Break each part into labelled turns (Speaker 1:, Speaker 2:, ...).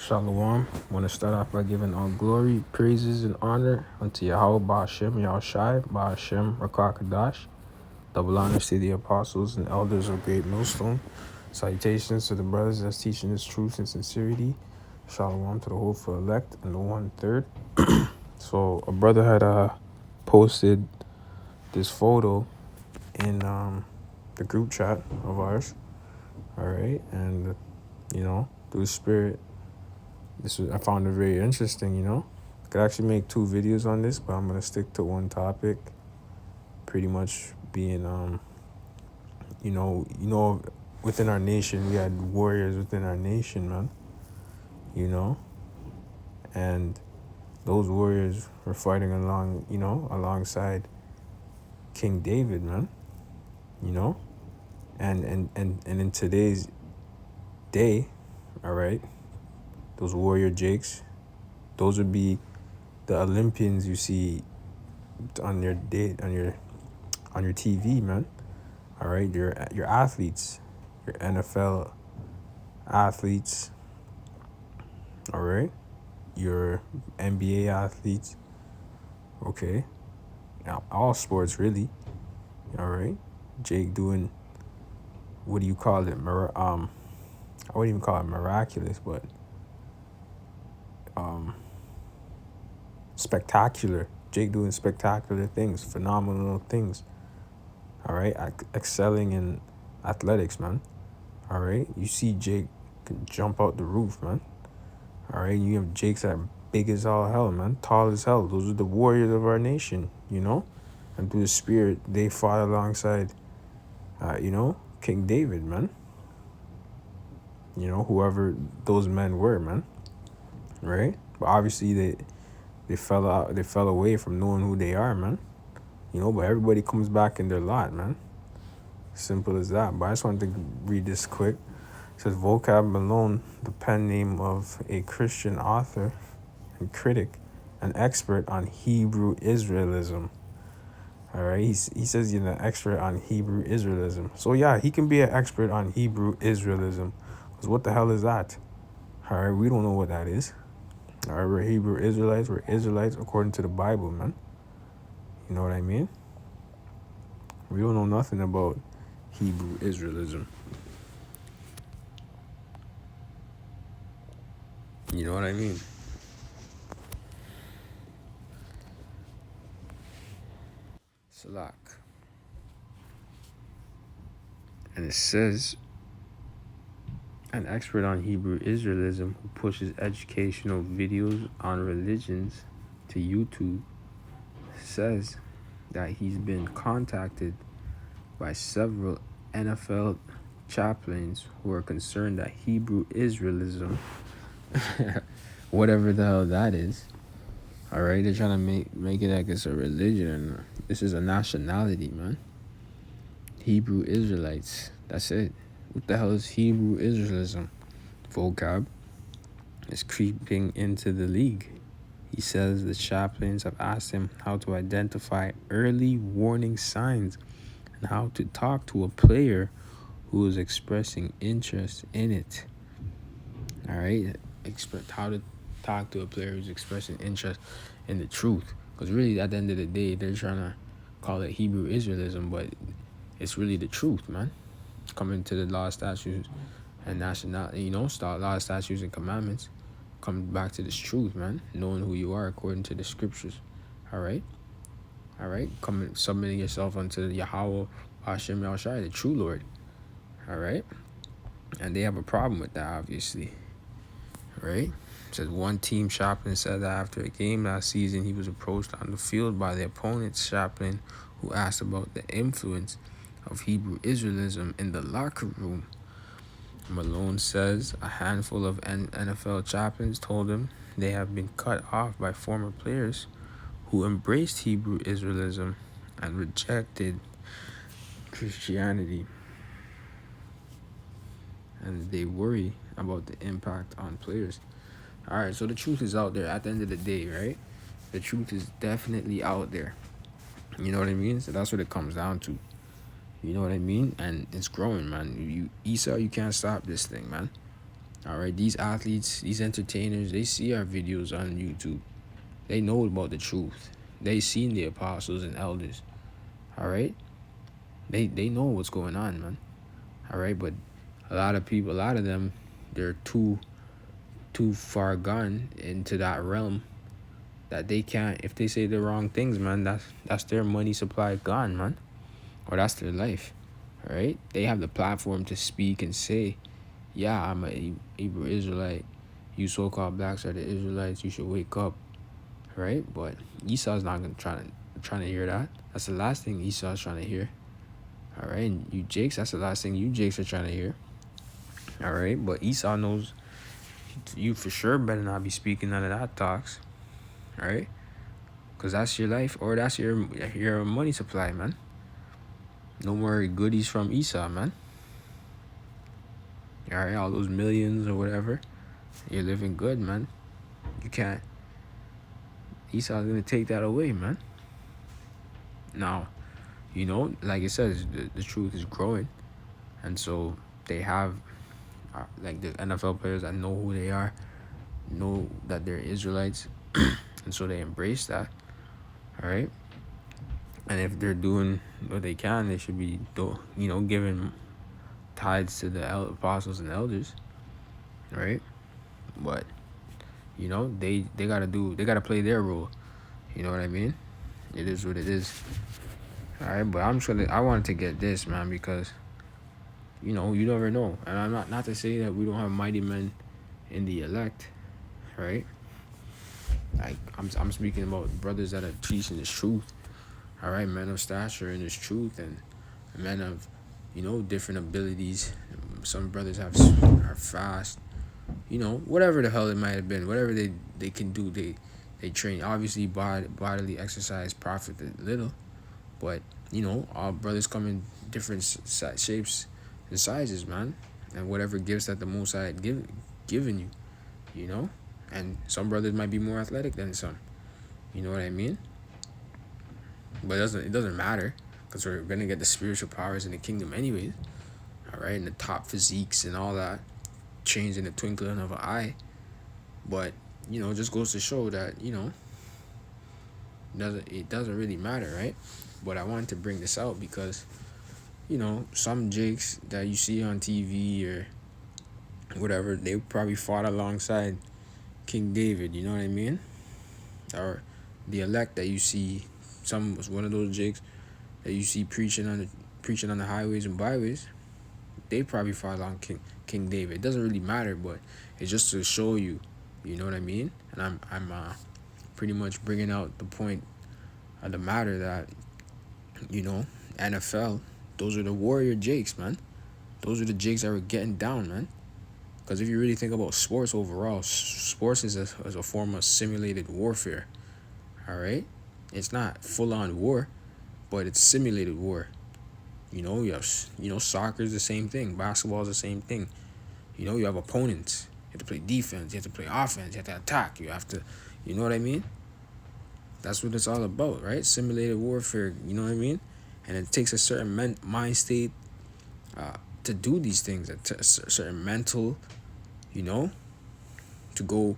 Speaker 1: Shalom. I want to start off by giving all glory, praises, and honor unto Yahweh Ba'ashem, Yahushai, Ba'ashem, Rakakadash. Double honors to the apostles and elders of Great Millstone. Salutations to the brothers that's teaching this truth and sincerity. Shalom to the hopeful elect and the 1/3. So a brother had posted this photo in the group chat of ours. All right, and through the spirit. I found it very interesting, I could actually make 2 videos on this, but I'm gonna stick to one topic. Pretty much being within our nation we had warriors within our nation, man. And those warriors were fighting alongside King David, man. And in today's day, all right, those warrior jakes, those would be the Olympians you see on your TV, man. All right, your athletes, your NFL athletes. All right, your NBA athletes. Okay, now all sports really. All right, Jake doing, what do you call it? I wouldn't even call it miraculous, but spectacular. Jake doing spectacular things, phenomenal things. All right, excelling in athletics, man. All right, you see Jake can jump out the roof, man. All right, you have Jakes that are big as all hell, man, tall as hell. Those are the warriors of our nation, And through the spirit, they fought alongside, King David, man. Whoever those men were, man. Right? But obviously they fell away from knowing who they are, man. But everybody comes back in their lot, man. Simple as that. But I just wanted to read this quick. It says Vocab Malone, the pen name of a Christian author and critic, an expert on Hebrew Israelism. All right, he says he's an expert on Hebrew Israelism. So yeah, he can be an expert on Hebrew Israelism. Because what the hell is that? All right, we don't know what that is. All right, we're Hebrew Israelites. We're Israelites according to the Bible, man. You know what I mean? We don't know nothing about Hebrew Israelism. You know what I mean? Salak. And it says, an expert on Hebrew Israelism who pushes educational videos on religions to YouTube says that he's been contacted by several NFL chaplains who are concerned that Hebrew Israelism, whatever the hell that is, all right, they're trying to make it like it's a religion. This is a nationality, man. Hebrew Israelites. That's it. What the hell is Hebrew Israelism? Vocab is creeping into the league. He says the chaplains have asked him how to identify early warning signs and how to talk to a player who is expressing interest in it. All right, how to talk to a player who's expressing interest in the truth. Because really, at the end of the day, they're trying to call it Hebrew Israelism, but it's really the truth, man. Coming to the law, statutes, and nationality, law, statutes, and commandments. Coming back to this truth, man. Knowing who you are according to the scriptures. All right? Submitting yourself unto Yahweh, Hashem, Yahushai, the true Lord. All right? And they have a problem with that, obviously. Right? It says one team chaplain said that after a game last season, he was approached on the field by the opponent's chaplain who asked about the influence of Hebrew Israelism in the locker room. Malone says a handful of NFL chaplains told him they have been cut off by former players who embraced Hebrew Israelism and rejected Christianity. And they worry about the impact on players. All right, so the truth is out there at the end of the day, right? The truth is definitely out there. You know what I mean? So that's what it comes down to. You know what I mean? And it's growing, man. Esau, you can't stop this thing, man. All right, these athletes, these entertainers, they see our videos on YouTube. They know about the truth. They seen the apostles and elders. All right, they know what's going on, man. All right, but a lot of people, a lot of them, they're too far gone into that realm that they can't. If they say the wrong things, man, that's their money supply gone, man, or that's their life. All right, they have the platform to speak and say, yeah, I'm a Hebrew Israelite. You so-called blacks are the Israelites. You should wake up, right? But Esau's not gonna trying to hear that. That's the last thing Esau's trying to hear. All right, and you Jakes, that's the last thing you Jakes are trying to hear. All right, but Esau knows you for sure better not be speaking none of that talks. All right, cause that's your life or that's your money supply, man. No more goodies from Esau, man. All right, all those millions or whatever, you're living good, man. You can't. Esau's gonna take that away, man. Now, like it says, the truth is growing, and so they have, like the NFL players that know who they are, know that they're Israelites, and so they embrace that. All right, and if they're doing what they can, they should be, giving tithes to the apostles and elders. Right, but they gotta play their role. You know what I mean? It is what it is. All right, but I wanted to get this, man, because you never know, and I'm not to say that we don't have mighty men in the elect, right? Like I'm speaking about brothers that are teaching this truth. All right, men of stature in this truth, and men of different abilities. Some brothers are fast, whatever the hell it might have been, whatever they can do, they train. Obviously, bodily exercise profited little, but all brothers come in different shapes and sizes, man, and whatever gifts that the Most High had given you, and some brothers might be more athletic than some. You know what I mean? But it doesn't matter, because we're gonna get the spiritual powers in the kingdom anyways. All right, and the top physiques and all that change in the twinkling of an eye. But it just goes to show that it doesn't really matter, right? But I wanted to bring this out because some Jakes that you see on TV or whatever, they probably fought alongside King David. You know what I mean? Or the elect that you see, one of those Jakes that you see preaching on the highways and byways, they probably fought along King David. It doesn't really matter, but it's just to show you. You know what I mean? And I'm pretty much bringing out the point of the matter that NFL, those are the warrior Jakes, man. Those are the Jakes that were getting down, man. Because if you really think about sports overall, sports is a form of simulated warfare. All right, it's not full on war, but it's simulated war. You have soccer is the same thing. Basketball is the same thing. You have opponents. You have to play defense. You have to play offense. You have to attack. You have to, you know what I mean? That's what it's all about, right? Simulated warfare. You know what I mean? And it takes a certain mind state to do these things. A certain mental, to go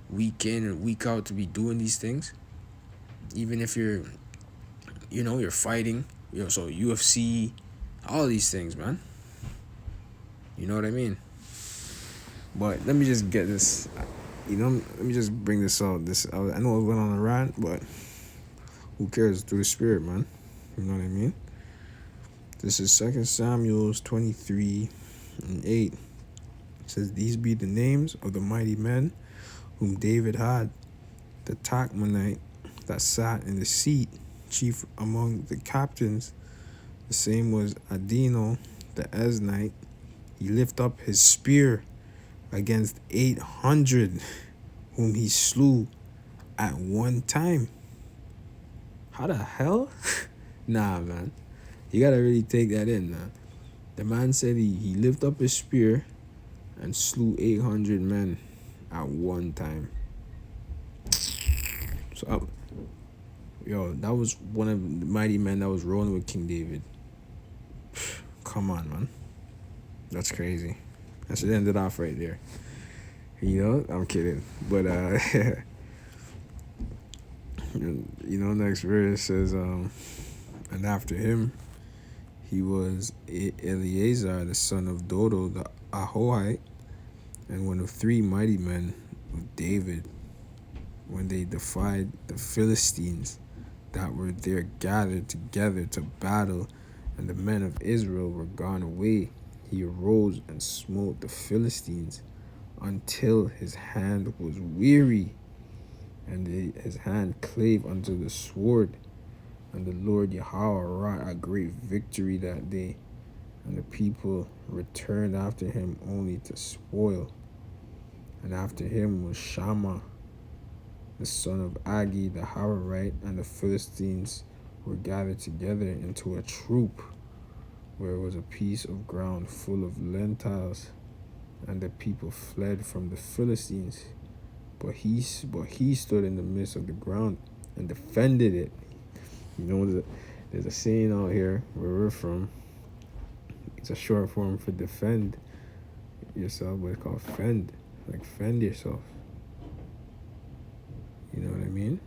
Speaker 1: week in and week out to be doing these things. Even if you're fighting, so UFC, all these things, man. You know what I mean? But let me just get this, let me just bring this out. I know it went on a rant, but who cares? Through the Spirit, man. You know what I mean? This is 2 Samuel 23:8. It says, "These be the names of the mighty men whom David had, the Tachmonite that sat in the seat, chief among the captains. The same was Adino the Eznite. He lift up his spear against 800, whom he slew at one time." How the hell? Nah, man. You gotta really take that in, man. The man said he lift up his spear and slew 800 men at one time. So, that was one of the mighty men that was rolling with King David. Come on, man. That's crazy. I should end it off right there. I'm kidding. But next verse says, and after him he was Eleazar the son of Dodo the Ahohite, and one of three mighty men of David, when they defied the Philistines that were there gathered together to battle, and the men of Israel were gone away. He arose and smote the Philistines until his hand was weary, and his hand clave unto the sword. And the Lord Yahweh wrought a great victory that day, and the people returned after him only to spoil. And after him was Shammah, the son of Agi the Hararite, and the Philistines were gathered together into a troop, where was a piece of ground full of lentils, and the people fled from the Philistines. But he stood in the midst of the ground and defended it. There's a saying out here where we're from. It's a short form for defend yourself, but it's called fend. Like fend yourself. You know what I mean?